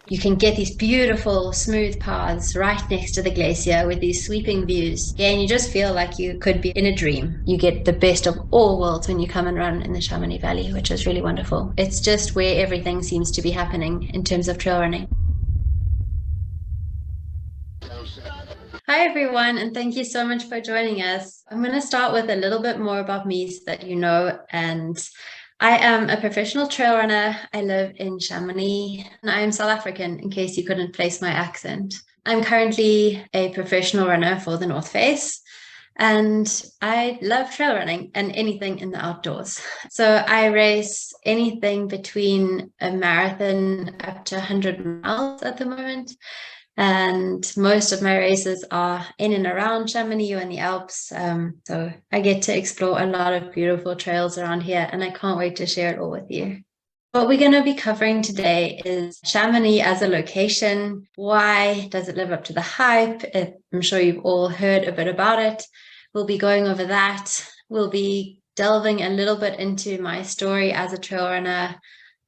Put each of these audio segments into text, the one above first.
You can get these beautiful smooth paths right next to the glacier with these sweeping views. Yeah, and you just feel like you could be in a dream. You get the best of all worlds when you come and run in the Chamonix Valley, which is really wonderful. It's just where everything seems to be happening in terms of trail running. Hi, everyone, and thank you so much for joining us. I'm going to start with a little bit more about me so that you know. And I am a professional trail runner. I live in Chamonix, and I am South African, in case you couldn't place my accent. I'm currently a professional runner for the North Face, and I love trail running and anything in the outdoors. So I race anything between a marathon up to 100 miles at the moment. And most of my races are in and around Chamonix or in the Alps. So I get to explore a lot of beautiful trails around here, and I can't wait to share it all with you. What we're going to be covering today is Chamonix as a location. Why does it live up to the hype? I'm sure you've all heard a bit about it. We'll be going over that. We'll be delving a little bit into my story as a trail runner,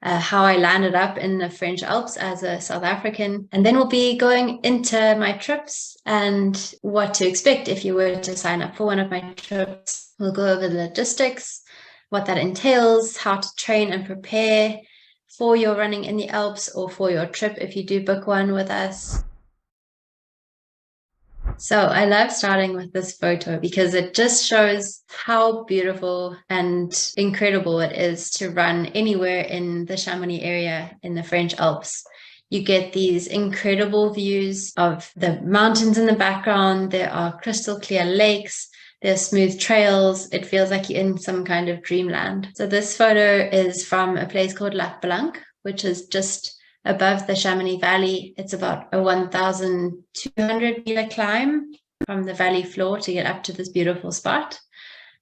how I landed up in the French Alps as a South African. And then we'll be going into my trips and what to expect if you were to sign up for one of my trips. We'll go over the logistics, what that entails, how to train and prepare for your running in the Alps or for your trip if you do book one with us. So I love starting with this photo because it just shows how beautiful and incredible it is to run anywhere in the Chamonix area in the French Alps. You get these incredible views of the mountains in the background. There are crystal clear lakes. There's smooth trails. It feels like you're in some kind of dreamland. So this photo is from a place called Mont-Blanc, which is just above the Chamonix Valley. It's about a 1,200 meter climb from the valley floor to get up to this beautiful spot.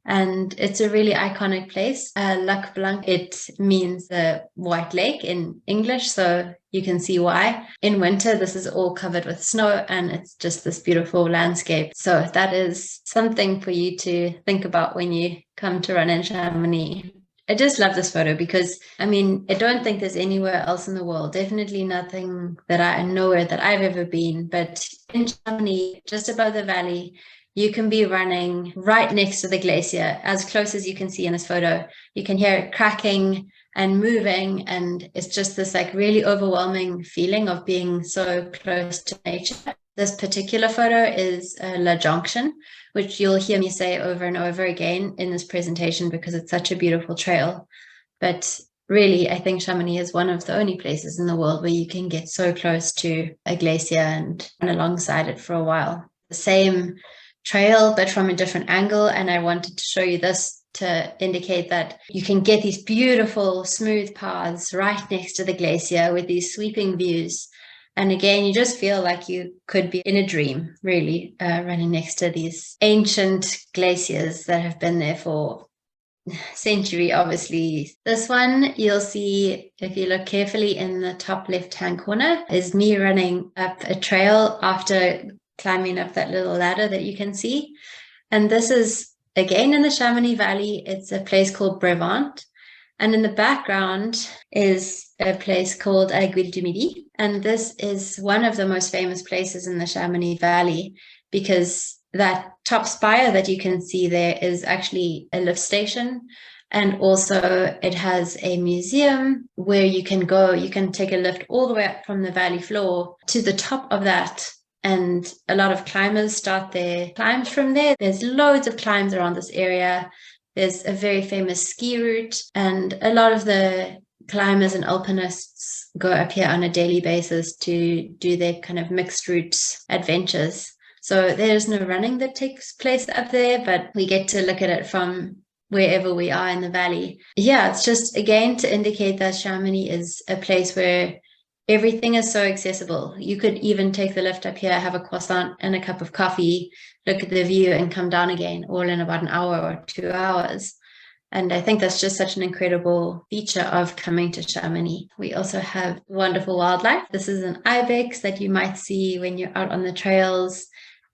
And it's a really iconic place. Lac Blanc, it means the white lake in English, so you can see why. In winter, this is all covered with snow, and it's just this beautiful landscape. So that is something for you to think about when you come to run in Chamonix. I just love this photo because, I don't think there's anywhere else in the world, definitely nothing that I know that I've ever been, but in Chamonix, just above the valley, you can be running right next to the glacier, as close as you can see in this photo. You can hear it cracking and moving, and it's just this like really overwhelming feeling of being so close to nature. This particular photo is La Jonction, which you'll hear me say over and over again in this presentation because it's such a beautiful trail. But really, I think Chamonix is one of the only places in the world where you can get so close to a glacier and run alongside it for a while. The same trail, but from a different angle. And I wanted to show you this to indicate that you can get these beautiful smooth paths right next to the glacier with these sweeping views. And again, you just feel like you could be in a dream, really, running next to these ancient glaciers that have been there for century, obviously. This one, you'll see, if you look carefully in the top left-hand corner, is me running up a trail after climbing up that little ladder that you can see. And this is, again, in the Chamonix Valley. It's a place called Brevant. And in the background is a place called Aiguille du Midi. And this is one of the most famous places in the Chamonix Valley because that top spire that you can see there is actually a lift station. And also it has a museum where you can go, you can take a lift all the way up from the valley floor to the top of that. And a lot of climbers start their climbs from there. There's loads of climbs around this area. There's a very famous ski route, and a lot of the climbers and alpinists go up here on a daily basis to do their kind of mixed route adventures. So there's no running that takes place up there, but we get to look at it from wherever we are in the valley. Yeah, it's just, again, to indicate that Chamonix is a place where everything is so accessible. You could even take the lift up here, have a croissant and a cup of coffee, look at the view and come down again, all in about an hour or 2 hours. And I think that's just such an incredible feature of coming to Chamonix. We also have wonderful wildlife. This is an ibex that you might see when you're out on the trails.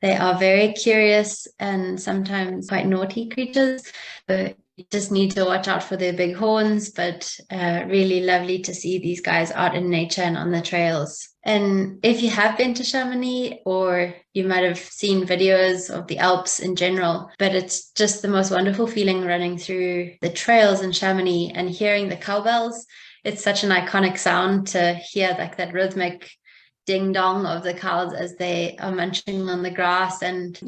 They are very curious and sometimes quite naughty creatures. So You just need to watch out for their big horns, but really lovely to see these guys out in nature and on the trails. And if you have been to Chamonix, or you might have seen videos of the Alps in general, but it's just the most wonderful feeling running through the trails in Chamonix and hearing the cowbells. It's such an iconic sound to hear, like that rhythmic ding dong of the cows as they are munching on the grass and,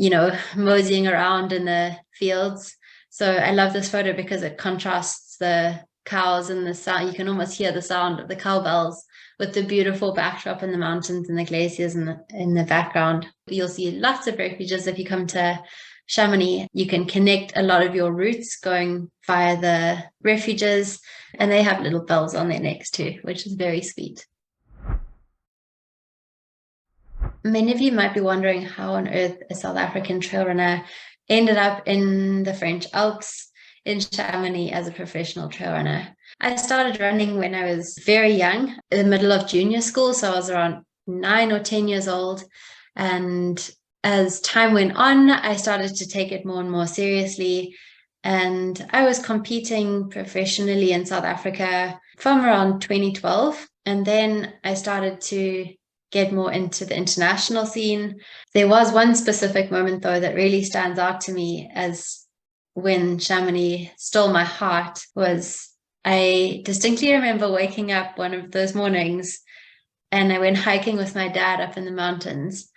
moseying around in the fields. So I love this photo because it contrasts the cows and the sound. You can almost hear the sound of the cowbells with the beautiful backdrop in the mountains and the glaciers in the background. You'll see lots of refuges if you come to Chamonix. You can connect a lot of your routes going via the refuges, and they have little bells on their necks too, which is very sweet. Many of you might be wondering how on earth a South African trail runner ended up in the French Alps in Chamonix as a professional trail runner. I started running when I was very young, in the middle of junior school, so I was around 9 or 10 years old. And as time went on, I started to take it more and more seriously. And I was competing professionally in South Africa from around 2012. And then I started to get more into the international scene. There was one specific moment, though, that really stands out to me as when Chamonix stole my heart. Was I distinctly remember waking up one of those mornings, and I went hiking with my dad up in the mountains.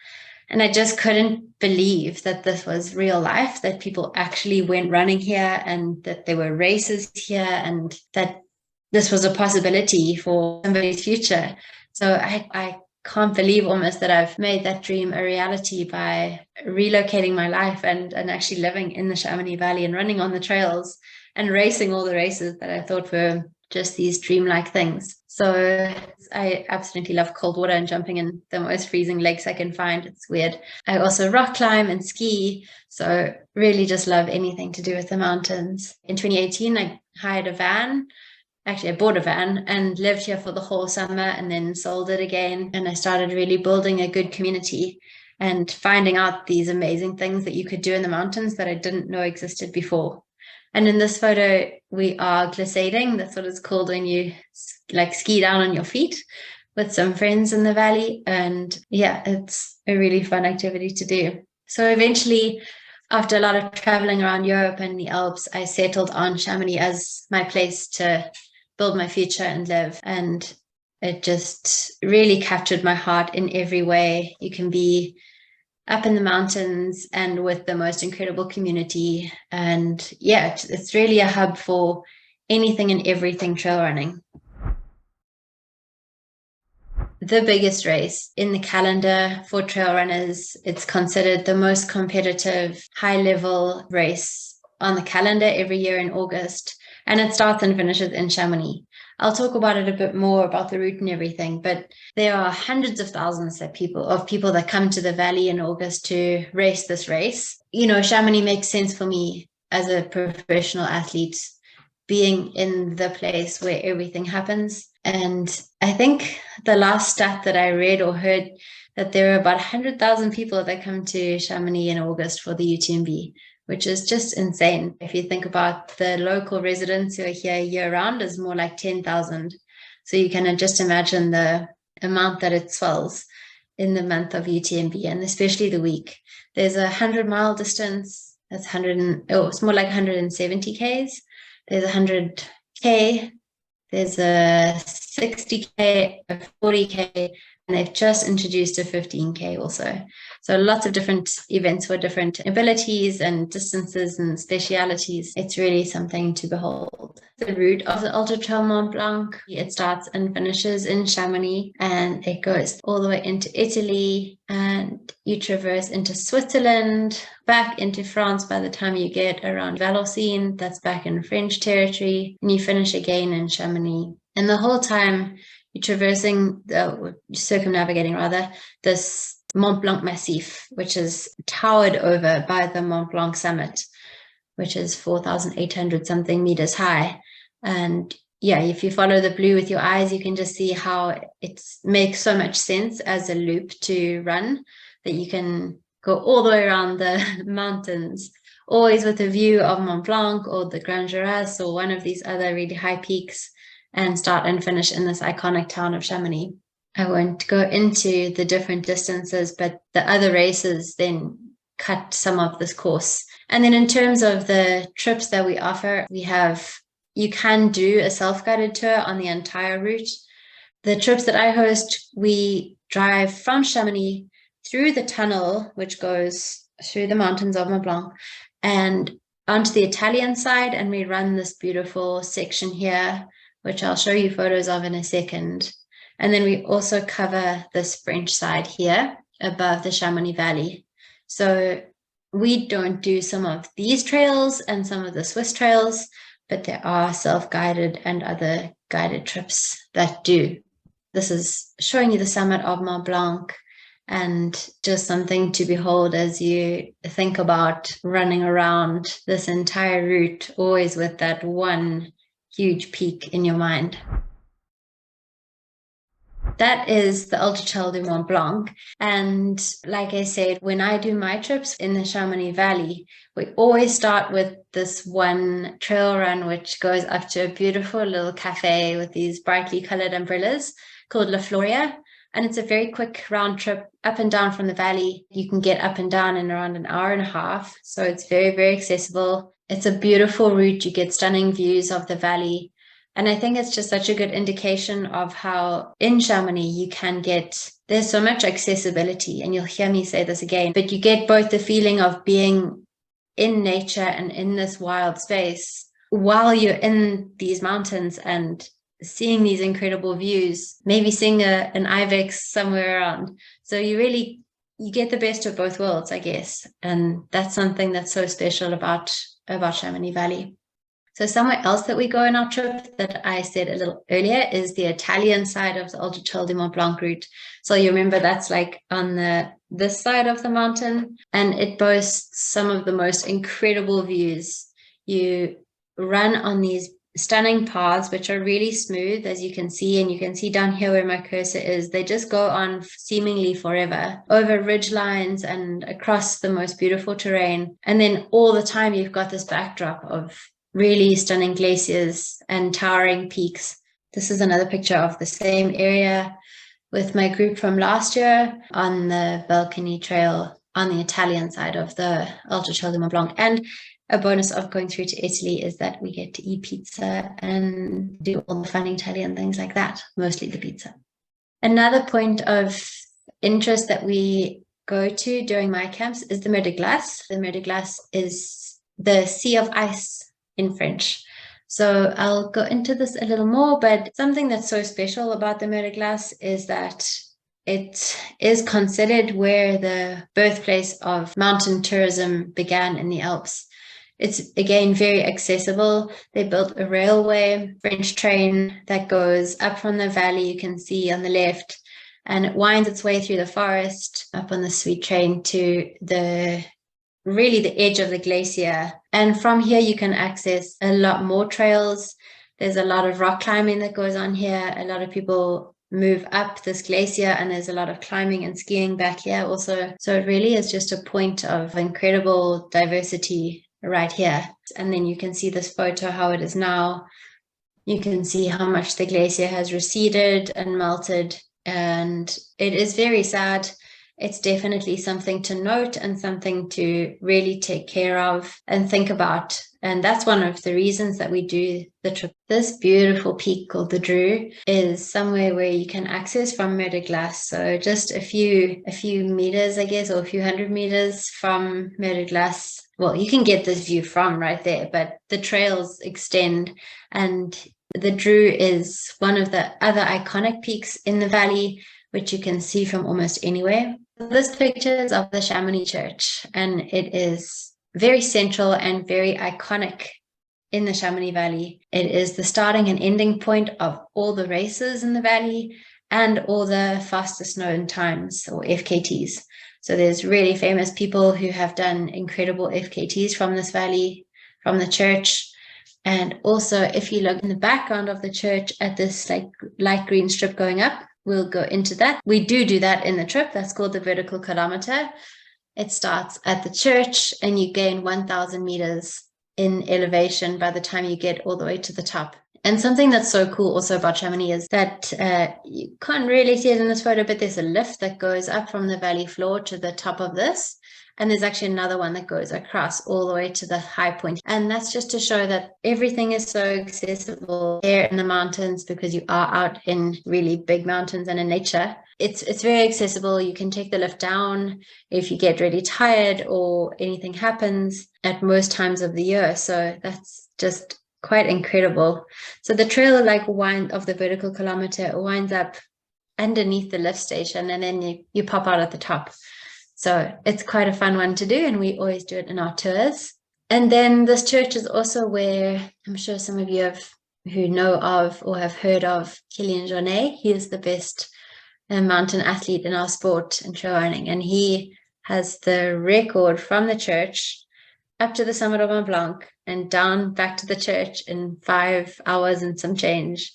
And I just couldn't believe that this was real life, that people actually went running here, and that there were races here, and that this was a possibility for somebody's future. So I can't believe almost that I've made that dream a reality by relocating my life and actually living in the Chamonix Valley and running on the trails and racing all the races that I thought were just these dreamlike things. So I absolutely love cold water and jumping in the most freezing lakes I can find. It's weird. I also rock climb and ski. So really just love anything to do with the mountains. In 2018, I hired a van. Actually, I bought a van and lived here for the whole summer and then sold it again. And I started really building a good community and finding out these amazing things that you could do in the mountains that I didn't know existed before. And in this photo, we are glissading. That's what it's called when you ski down on your feet with some friends in the valley. And yeah, it's a really fun activity to do. So eventually, after a lot of traveling around Europe and the Alps, I settled on Chamonix as my place to build my future and live. And it just really captured my heart in every way. You can be up in the mountains and with the most incredible community. And yeah, it's really a hub for anything and everything trail running. The biggest race in the calendar for trail runners. It's considered the most competitive, high-level race on the calendar every year in August. And it starts and finishes in Chamonix. I'll talk about it a bit more, about the route and everything, but there are hundreds of thousands of people that come to the valley in August to race this race. Chamonix makes sense for me as a professional athlete, being in the place where everything happens. And I think the last stat that I read or heard, that there are about 100,000 people that come to Chamonix in August for the UTMB, which is just insane. If you think about the local residents who are here year-round, is more like 10,000. So you can just imagine the amount that it swells in the month of UTMB, and especially the week. There's a 100-mile distance. That's it's more like 170 Ks. There's 100K. There's a 60K, a 40K, and they've just introduced a 15K also. So lots of different events for different abilities and distances and specialities. It's really something to behold. The route of the Ultra Trail Mont-Blanc, it starts and finishes in Chamonix, and it goes all the way into Italy, and you traverse into Switzerland, back into France by the time you get around Valenciennes, that's back in French territory, and you finish again in Chamonix. And the whole time you're circumnavigating this Mont-Blanc Massif, which is towered over by the Mont-Blanc summit, which is 4,800 something meters high. And yeah, if you follow the blue with your eyes, you can just see how it makes so much sense as a loop to run, that you can go all the way around the mountains always with a view of Mont-Blanc or the Grand Juras or one of these other really high peaks, and start and finish in this iconic town of Chamonix. I won't go into the different distances, but the other races then cut some of this course. And then in terms of the trips that we offer, you can do a self-guided tour on the entire route. The trips that I host, we drive from Chamonix through the tunnel, which goes through the mountains of Mont-Blanc, and onto the Italian side, and we run this beautiful section here, which I'll show you photos of in a second. And then we also cover this French side here above the Chamonix Valley. So we don't do some of these trails and some of the Swiss trails, but there are self-guided and other guided trips that do. This is showing you the summit of Mont Blanc, and just something to behold as you think about running around this entire route, always with that one huge peak in your mind. That is the Ultra du Mont Blanc. And like I said, when I do my trips in the Chamonix Valley, we always start with this one trail run, which goes up to a beautiful little cafe with these brightly colored umbrellas called La Floria. And it's a very quick round trip up and down from the valley. You can get up and down in around an hour and a half. So it's very, very accessible. It's a beautiful route. You get stunning views of the valley. And I think it's just such a good indication of how in Chamonix you can there's so much accessibility, and you'll hear me say this again, but you get both the feeling of being in nature and in this wild space while you're in these mountains and seeing these incredible views, maybe seeing an ibex somewhere around. So you get the best of both worlds, I guess. And that's something that's so special about Chamonix Valley. So somewhere else that we go in our trip that I said a little earlier is the Italian side of the Ultra du Mont Blanc route. So you remember that's like on this side of the mountain, and it boasts some of the most incredible views. You run on these stunning paths, which are really smooth, as you can see, and you can see down here where my cursor is. They just go on seemingly forever over ridge lines and across the most beautiful terrain. And then all the time you've got this backdrop of really stunning glaciers and towering peaks. This is another picture of the same area with my group from last year on the Balcony Trail on the Italian side of the Ultra du Mont Blanc. And a bonus of going through to Italy is that we get to eat pizza and do all the fun Italian things like that, mostly the pizza. Another point of interest that we go to during my camps is the Mer de Glace. The Mer de Glace is the Sea of Ice in French. So I'll go into this a little more, but something that's so special about the Mer de Glace is that it is considered where the birthplace of mountain tourism began in the Alps. It's, again, very accessible. They built a railway, French train that goes up from the valley, you can see on the left, and it winds its way through the forest up on the sweet train to the edge of the glacier. And from here you can access a lot more trails. There's a lot of rock climbing that goes on here. A lot of people move up this glacier, and there's a lot of climbing and skiing back here also. So it really is just a point of incredible diversity right here. And then you can see this photo, how it is now. You can see how much the glacier has receded and melted, and it is very sad. It's definitely something to note and something to really take care of and think about. And that's one of the reasons that we do the trip. This beautiful peak called the Dru is somewhere where you can access from Mer de Glace. So just a few meters, I guess, or a few hundred meters from Mer de Glace. Well, you can get this view from right there, but the trails extend, and the Dru is one of the other iconic peaks in the valley, which you can see from almost anywhere. This picture is of the Chamonix Church, and it is very central and very iconic in the Chamonix Valley. It is the starting and ending point of all the races in the valley and all the fastest known times, or FKTs. So there's really famous people who have done incredible FKTs from this valley, from the church. And also, if you look in the background of the church at this like light green strip going up, we'll go into that. We do that in the trip. That's called the vertical kilometer. It starts at the church and you gain 1,000 meters in elevation by the time you get all the way to the top. And something that's so cool also about Chamonix is that you can't really see it in this photo, but there's a lift that goes up from the valley floor to the top of this. And there's actually another one that goes across all the way to the high point. And that's just to show that everything is so accessible here in the mountains, because you are out in really big mountains and in nature. It's very accessible. You can take the lift down if you get really tired or anything happens at most times of the year. So that's just quite incredible. So the trail of the vertical kilometer winds up underneath the lift station, and then you pop out at the top. So it's quite a fun one to do, and we always do it in our tours. And then this church is also where I'm sure some of you who know of or have heard of Kilian Jornet. He is the best mountain athlete in our sport in trail running, and he has the record from the church up to the summit of Mont-Blanc and down back to the church in 5 hours and some change,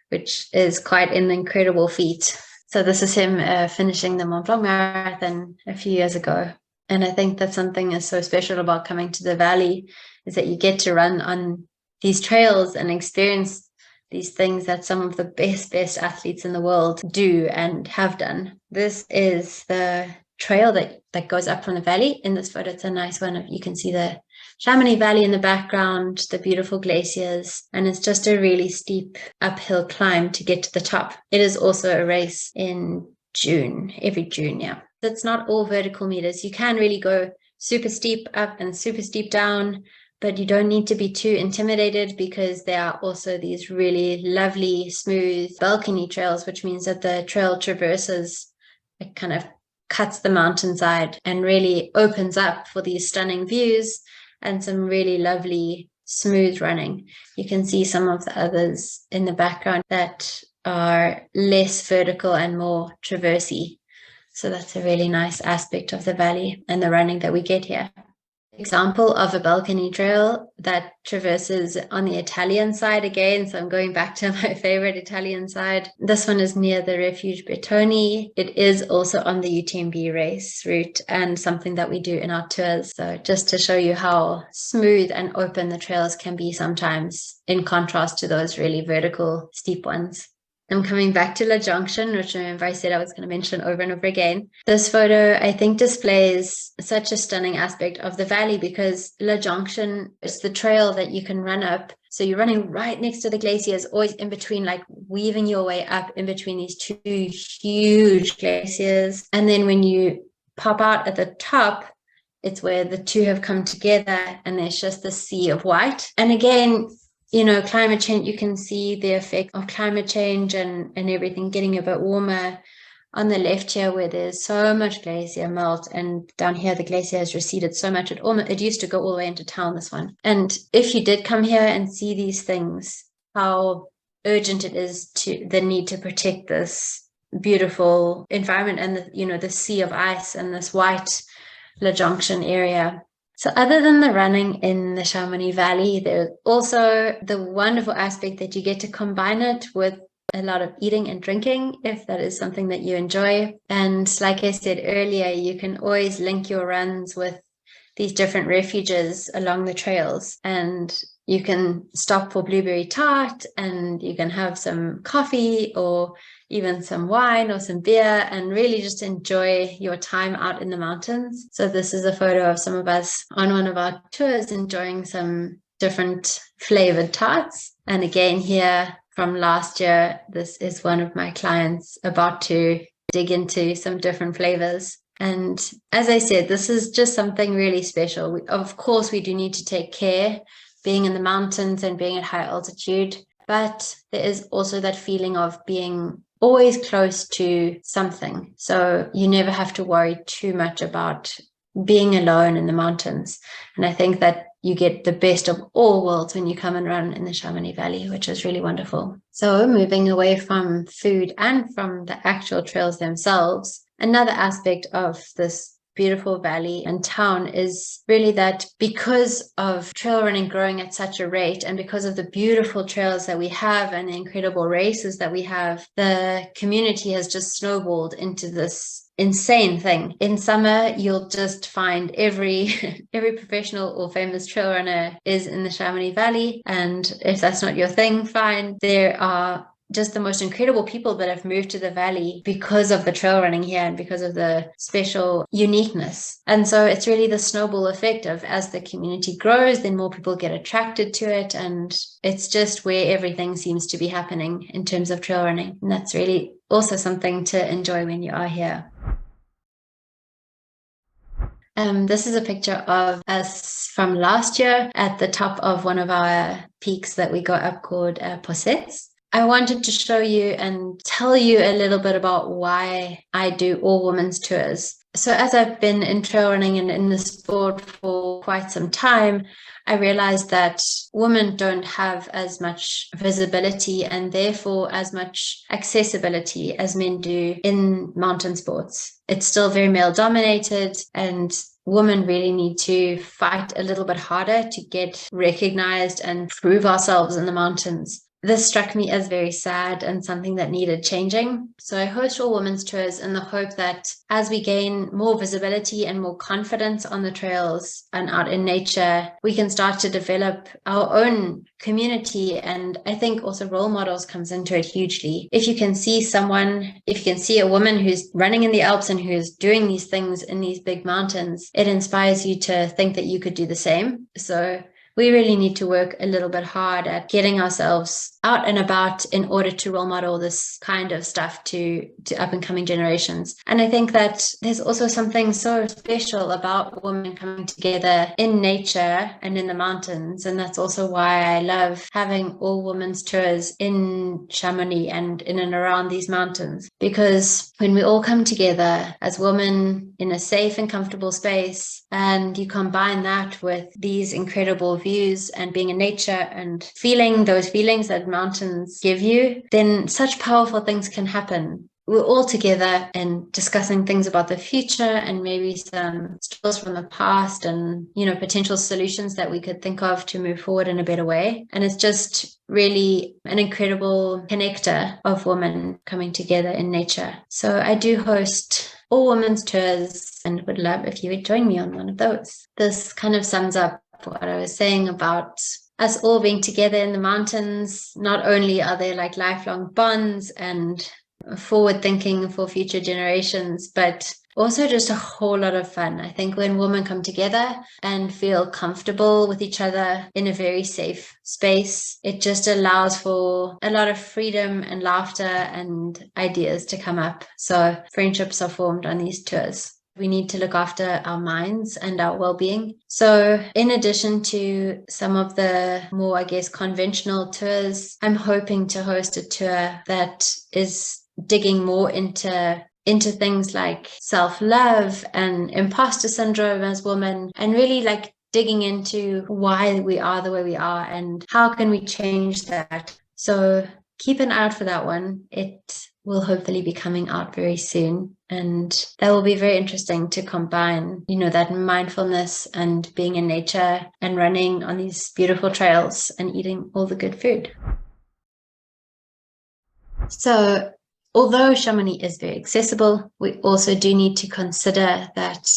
which is quite an incredible feat. So this is him finishing the Mont-Blanc marathon a few years ago. And I think that something is so special about coming to the valley is that you get to run on these trails and experience these things that some of the best athletes in the world do and have done. This is the trail that goes up from the valley. In this photo, it's a nice one. You can see the Chamonix Valley in the background, the beautiful glaciers, and it's just a really steep uphill climb to get to the top. It is also a race in June, every June, yeah. It's not all vertical meters. You can really go super steep up and super steep down, but you don't need to be too intimidated, because there are also these really lovely, smooth balcony trails, which means that the trail traverses, it kind of cuts the mountainside and really opens up for these stunning views and some really lovely smooth running. You can see some of the others in the background that are less vertical and more traversy. So that's a really nice aspect of the valley and the running that we get here. Example of a balcony trail that traverses on the Italian side again. So I'm going back to my favorite Italian side. This one is near the Refuge Bertoni. It is also on the UTMB race route and something that we do in our tours. So just to show you how smooth and open the trails can be sometimes, in contrast to those really vertical, steep ones. I'm coming back to La Jonction, which remember I said I was going to mention over and over again. This photo, I think, displays such a stunning aspect of the valley, because La Jonction is the trail that you can run up. So you're running right next to the glaciers, always in between, like weaving your way up in between these two huge glaciers. And then when you pop out at the top, it's where the two have come together and there's just the sea of white. And again, you know, climate change, you can see the effect of climate change and everything getting a bit warmer. On the left here, where there's so much glacier melt, and down here the glacier has receded so much, it used to go all the way into town, this one. And if you did come here and see these things, how urgent it is, to the need to protect this beautiful environment and the sea of ice and this white La Jonction area. So other than the running in the Chamonix Valley, there's also the wonderful aspect that you get to combine it with a lot of eating and drinking, if that is something that you enjoy. And like I said earlier, you can always link your runs with these different refuges along the trails, and you can stop for blueberry tart, and you can have some coffee or even some wine or some beer, and really just enjoy your time out in the mountains. So this is a photo of some of us on one of our tours enjoying some different flavored tarts. And again, here from last year, this is one of my clients about to dig into some different flavors. And as I said, this is just something really special. Of course, we do need to take care being in the mountains and being at high altitude, but there is also that feeling of being always close to something. So you never have to worry too much about being alone in the mountains. And I think that you get the best of all worlds when you come and run in the Chamonix Valley, which is really wonderful. So moving away from food and from the actual trails themselves, another aspect of this beautiful valley and town is really that because of trail running growing at such a rate, and because of the beautiful trails that we have and the incredible races that we have, the community has just snowballed into this insane thing. In summer, you'll just find every professional or famous trail runner is in the Chamonix Valley, and if that's not your thing, fine. There are just the most incredible people that have moved to the valley because of the trail running here and because of the special uniqueness. And so it's really the snowball effect of, as the community grows, then more people get attracted to it, and it's just where everything seems to be happening in terms of trail running. And that's really also something to enjoy when you are here. This is a picture of us from last year at the top of one of our peaks that we got up called Possets. I wanted to show you and tell you a little bit about why I do all women's tours. So as I've been in trail running and in the sport for quite some time, I realized that women don't have as much visibility and therefore as much accessibility as men do in mountain sports. It's still very male dominated, and women really need to fight a little bit harder to get recognized and prove ourselves in the mountains. This struck me as very sad and something that needed changing. So I host all women's tours in the hope that as we gain more visibility and more confidence on the trails and out in nature, we can start to develop our own community. And I think also role models comes into it hugely. If you can see a woman who's running in the Alps and who's doing these things in these big mountains, it inspires you to think that you could do the same. So we really need to work a little bit hard at getting ourselves out and about in order to role model this kind of stuff to up and coming generations. And I think that there's also something so special about women coming together in nature and in the mountains. And that's also why I love having all women's tours in Chamonix and in and around these mountains. Because when we all come together as women in a safe and comfortable space, and you combine that with these incredible views and being in nature and feeling those feelings that mountains give you, then such powerful things can happen. We're all together and discussing things about the future and maybe some struggles from the past and, potential solutions that we could think of to move forward in a better way. And it's just really an incredible connector of women coming together in nature. So I do host all women's tours and would love if you would join me on one of those. This kind of sums up what I was saying about us all being together in the mountains. Not only are there like lifelong bonds and forward thinking for future generations, but also just a whole lot of fun. I think when women come together and feel comfortable with each other in a very safe space, it just allows for a lot of freedom and laughter and ideas to come up. So friendships are formed on these tours. We need to look after our minds and our well-being. So in addition to some of the more, conventional tours, I'm hoping to host a tour that is digging more into things like self-love and imposter syndrome as women, and really digging into why we are the way we are and how can we change that. So keep an eye out for that one. It will hopefully be coming out very soon, and that will be very interesting to combine, that mindfulness and being in nature and running on these beautiful trails and eating all the good food. So although Chamonix is very accessible, we also do need to consider that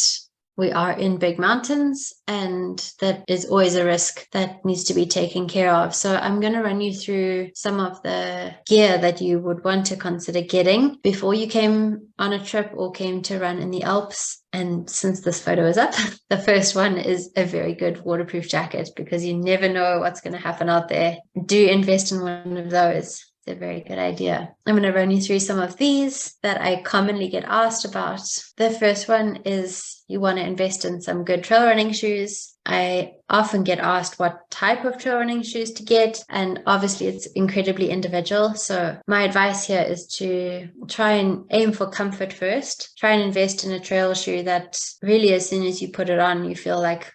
we are in big mountains, and that is always a risk that needs to be taken care of. So I'm going to run you through some of the gear that you would want to consider getting before you came on a trip or came to run in the Alps. And since this photo is up, the first one is a very good waterproof jacket, because you never know what's going to happen out there. Do invest in one of those. A very good idea. I'm going to run you through some of these that I commonly get asked about. The first one is you want to invest in some good trail running shoes. I often get asked what type of trail running shoes to get, and obviously it's incredibly individual. So my advice here is to try and aim for comfort first. Try and invest in a trail shoe that really, as soon as you put it on, you feel like,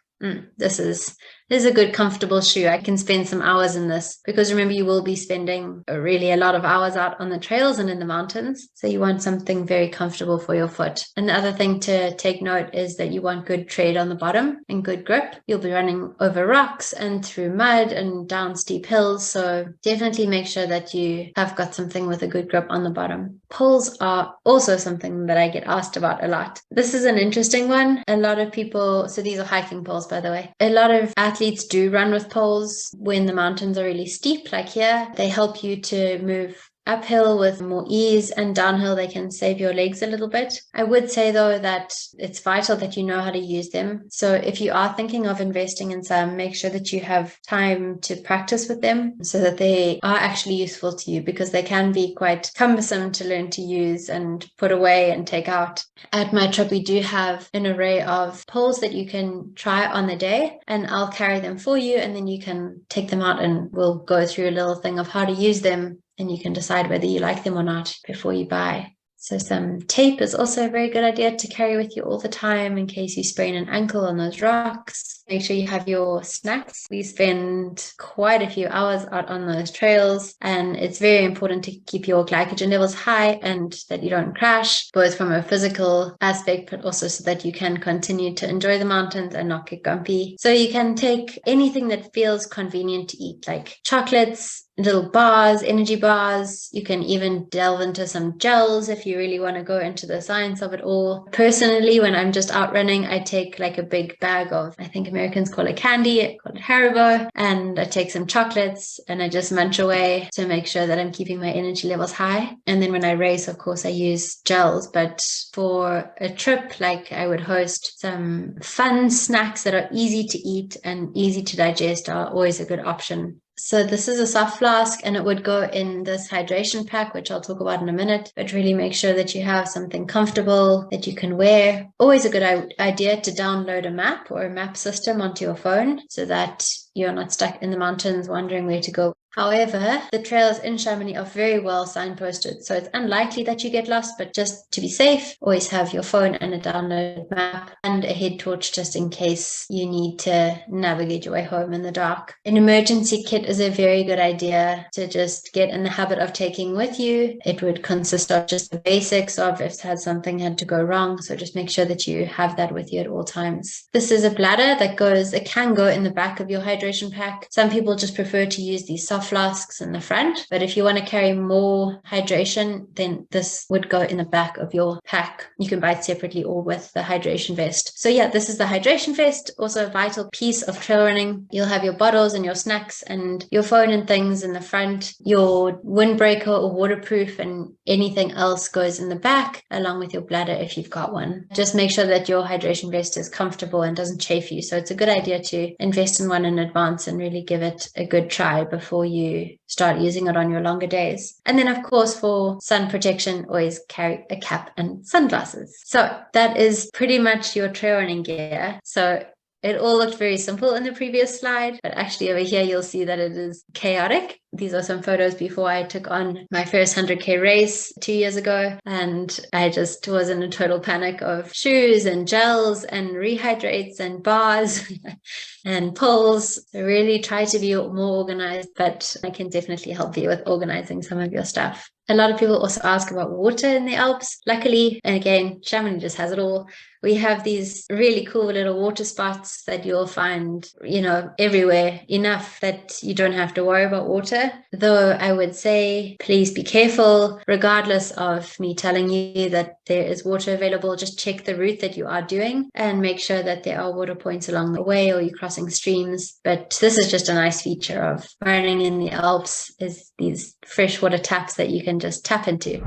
this is is a good comfortable shoe. I can spend some hours in this, because remember, you will be spending really a lot of hours out on the trails and in the mountains. So you want something very comfortable for your foot. Another thing to take note is that you want good tread on the bottom and good grip. You'll be running over rocks and through mud and down steep hills. So definitely make sure that you have got something with a good grip on the bottom. Poles are also something that I get asked about a lot. This is an interesting one. A lot of people, so these are hiking poles, by the way. A lot of athletes do run with poles when the mountains are really steep, like here. They help you to move uphill with more ease, and downhill they can save your legs a little bit. I would say though that it's vital that you know how to use them. So if you are thinking of investing in some, make sure that you have time to practice with them so that they are actually useful to you, because they can be quite cumbersome to learn to use and put away and take out. At my trip, we do have an array of poles that you can try on the day, and I'll carry them for you, and then you can take them out and we'll go through a little thing of how to use them, and you can decide whether you like them or not before you buy. So some tape is also a very good idea to carry with you all the time in case you sprain an ankle on those rocks. Make sure you have your snacks. We spend quite a few hours out on those trails, and it's very important to keep your glycogen levels high and that you don't crash, both from a physical aspect, but also so that you can continue to enjoy the mountains and not get grumpy. So you can take anything that feels convenient to eat, like chocolates, little bars, energy bars. You can even delve into some gels if you really want to go into the science of it all. Personally, when I'm just out running, I take like a big bag of, I think Americans call it candy, I call it Haribo, and I take some chocolates and I just munch away to make sure that I'm keeping my energy levels high. And then when I race, of course, I use gels. But for a trip, like I would host, some fun snacks that are easy to eat and easy to digest are always a good option. So this is a soft flask, and it would go in this hydration pack, which I'll talk about in a minute, but really make sure that you have something comfortable that you can wear. Always a good idea to download a map or a map system onto your phone so that you're not stuck in the mountains wondering where to go. However, the trails in Chamonix are very well signposted, so it's unlikely that you get lost, but just to be safe, always have your phone and a downloaded map and a head torch just in case you need to navigate your way home in the dark. An emergency kit is a very good idea to just get in the habit of taking with you. It would consist of just the basics of if something had to go wrong, so just make sure that you have that with you at all times. This is a bladder that can go in the back of your hydration pack. Some people just prefer to use these soft flasks in the front, but if you want to carry more hydration, then this would go in the back of your pack. You can buy it separately or with the hydration vest. So yeah, this is the hydration vest, also a vital piece of trail running. You'll have your bottles and your snacks and your phone and things in the front. Your windbreaker or waterproof and anything else goes in the back, along with your bladder if you've got one. Just make sure that your hydration vest is comfortable and doesn't chafe you. So it's a good idea to invest in one in advance and really give it a good try before you start using it on your longer days. And then of course, for sun protection, always carry a cap and sunglasses. So that is pretty much your trail running gear. So it all looked very simple in the previous slide, but actually over here, you'll see that it is chaotic. These are some photos before I took on my first 100K race 2 years ago. And I just was in a total panic of shoes and gels and rehydrates and bars and poles. I really try to be more organized, but I can definitely help you with organizing some of your stuff. A lot of people also ask about water in the Alps. Luckily, and again, Chamonix just has it all. We have these really cool little water spots that you'll find, everywhere, enough that you don't have to worry about water. Though I would say, please be careful, regardless of me telling you that there is water available, just check the route that you are doing and make sure that there are water points along the way or you're crossing streams. But this is just a nice feature of running in the Alps, is these freshwater taps that you can just tap into.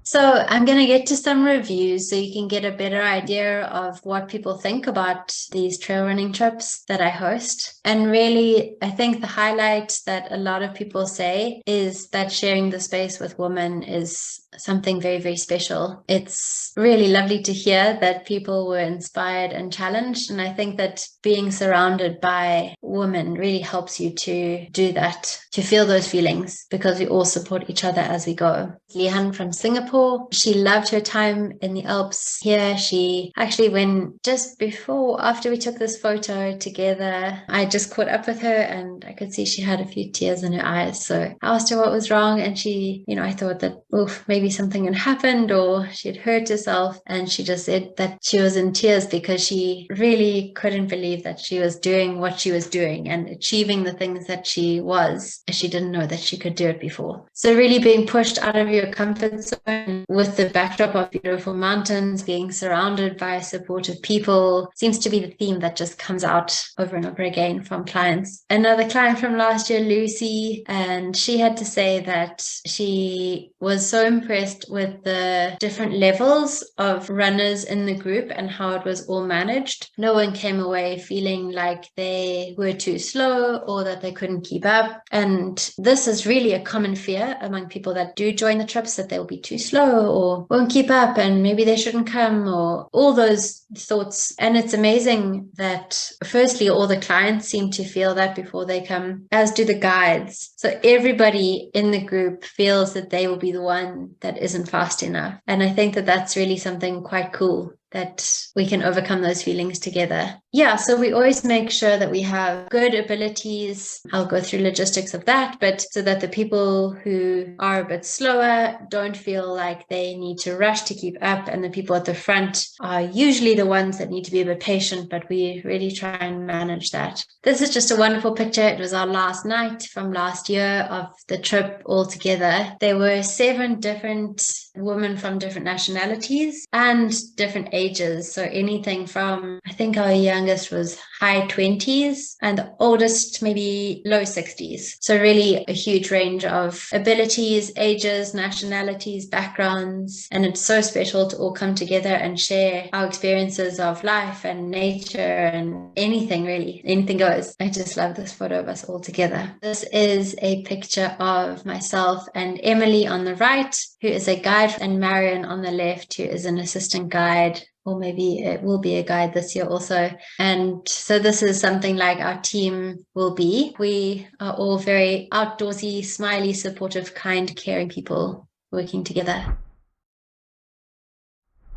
So I'm going to get to some reviews so you can get a better idea of what people think about these trail running trips that I host. And really, I think the highlight that a lot of people say is that sharing the space with women is something very, very special. It's really lovely to hear that people were inspired and challenged. And I think that being surrounded by women really helps you to do that, to feel those feelings, because we all support each other as we go. Lihan from Singapore before. She loved her time in the Alps here. She actually went just before, after we took this photo together, I just caught up with her and I could see she had a few tears in her eyes. So I asked her what was wrong, and she, I thought that, oof, maybe something had happened or she had hurt herself. And she just said that she was in tears because she really couldn't believe that she was doing what she was doing and achieving the things that she was. She didn't know that she could do it before. So really being pushed out of your comfort zone with the backdrop of beautiful mountains, being surrounded by supportive people, seems to be the theme that just comes out over and over again from clients. Another client from last year, Lucy, and she had to say that she was so impressed with the different levels of runners in the group and how it was all managed. No one came away feeling like they were too slow or that they couldn't keep up. And this is really a common fear among people that do join the trips, that they'll be too slow or won't keep up and maybe they shouldn't come, or all those thoughts. And it's amazing that firstly, all the clients seem to feel that before they come, as do the guides. So everybody in the group feels that they will be the one that isn't fast enough. And I think that that's really something quite cool, that we can overcome those feelings together. Yeah, so we always make sure that we have good abilities. I'll go through logistics of that, but so that the people who are a bit slower don't feel like they need to rush to keep up, and the people at the front are usually the ones that need to be a bit patient, but we really try and manage that. This is just a wonderful picture. It was our last night from last year of the trip all together. There were 7 different women from different nationalities and different ages. So anything from, I think our youngest was high 20s and the oldest maybe low 60s. So really a huge range of abilities, ages, nationalities, backgrounds. And it's so special to all come together and share our experiences of life and nature and anything really. Anything goes. I just love this photo of us all together. This is a picture of myself and Emily on the right, who is a guide, and Marion on the left, who is an assistant guide, or maybe it will be a guide this year also. And so this is something like our team will be. We are all very outdoorsy, smiley, supportive, kind, caring people working together.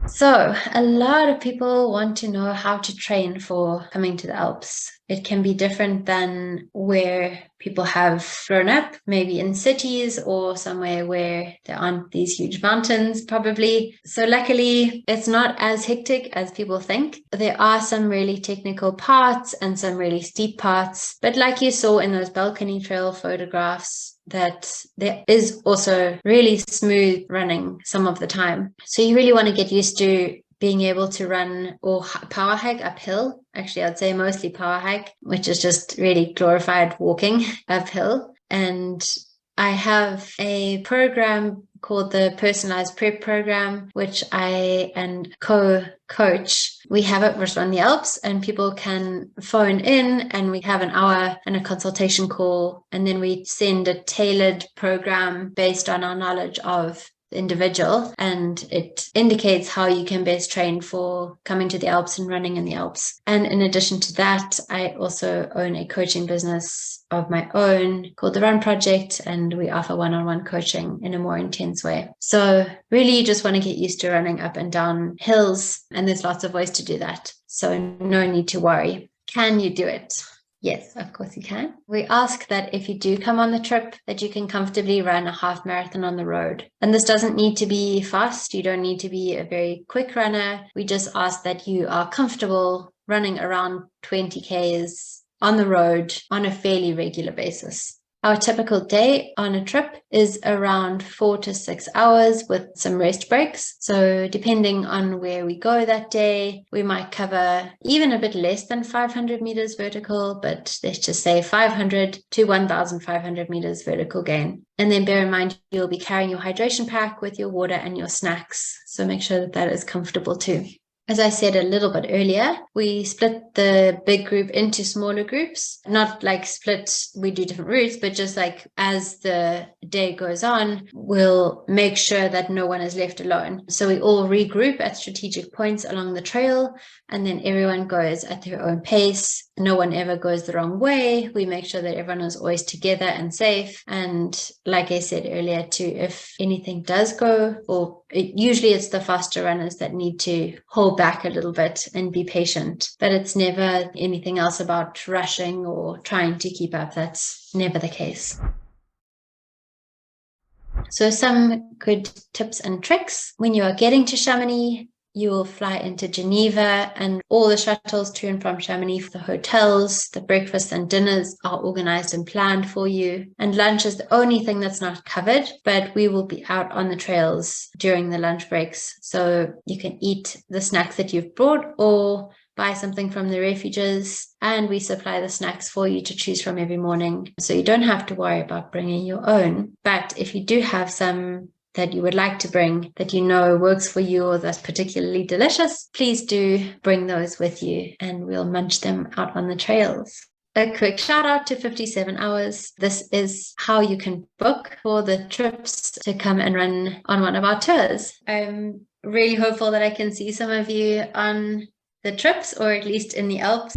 So a lot of people want to know how to train for coming to the Alps. It can be different than where people have grown up, maybe in cities or somewhere where there aren't these huge mountains, probably. So luckily, it's not as hectic as people think. There are some really technical parts and some really steep parts. But like you saw in those balcony trail photographs, that there is also really smooth running some of the time. So you really want to get used to being able to run or power hike uphill. Actually, I'd say mostly power hike, which is just really glorified walking uphill. And I have a program called the Personalized Prep Program, which I and co-coach. We have it just on the Alps, and people can phone in and we have an hour and a consultation call, and then we send a tailored program based on our knowledge of individual, and it indicates how you can best train for coming to the Alps and running in the Alps. And in addition to that, I also own a coaching business of my own called the Run Project, and we offer one-on-one coaching in a more intense way. So really you just want to get used to running up and down hills, and there's lots of ways to do that. So no need to worry. Can you do it? Yes, of course you can. We ask that if you do come on the trip, that you can comfortably run a half marathon on the road. And this doesn't need to be fast. You don't need to be a very quick runner. We just ask that you are comfortable running around 20 Ks on the road on a fairly regular basis. Our typical day on a trip is around 4 to 6 hours with some rest breaks. So depending on where we go that day, we might cover even a bit less than 500 meters vertical, but let's just say 500 to 1,500 meters vertical gain. And then bear in mind, you'll be carrying your hydration pack with your water and your snacks. So make sure that that is comfortable too. As I said a little bit earlier, we split the big group into smaller groups, not like split, we do different routes, but just like as the day goes on, we'll make sure that no one is left alone. So we all regroup at strategic points along the trail, and then everyone goes at their own pace. No one ever goes the wrong way. We make sure that everyone is always together and safe. And like I said earlier too, if anything does go or usually it's the faster runners that need to hold back a little bit and be patient, but it's never anything else about rushing or trying to keep up. That's never the case. So some good tips and tricks. When you are getting to Chamonix, you will fly into Geneva, and all the shuttles to and from Chamonix, the hotels, the breakfasts and dinners are organized and planned for you. And lunch is the only thing that's not covered, but we will be out on the trails during the lunch breaks. So you can eat the snacks that you've brought or buy something from the refuges, and we supply the snacks for you to choose from every morning. So you don't have to worry about bringing your own. But if you do have some that you would like to bring that you know works for you or that's particularly delicious, please do bring those with you and we'll munch them out on the trails. A quick shout out to 57 Hours. This is how you can book for the trips to come and run on one of our tours. I'm really hopeful that I can see some of you on the trips, or at least in the Alps.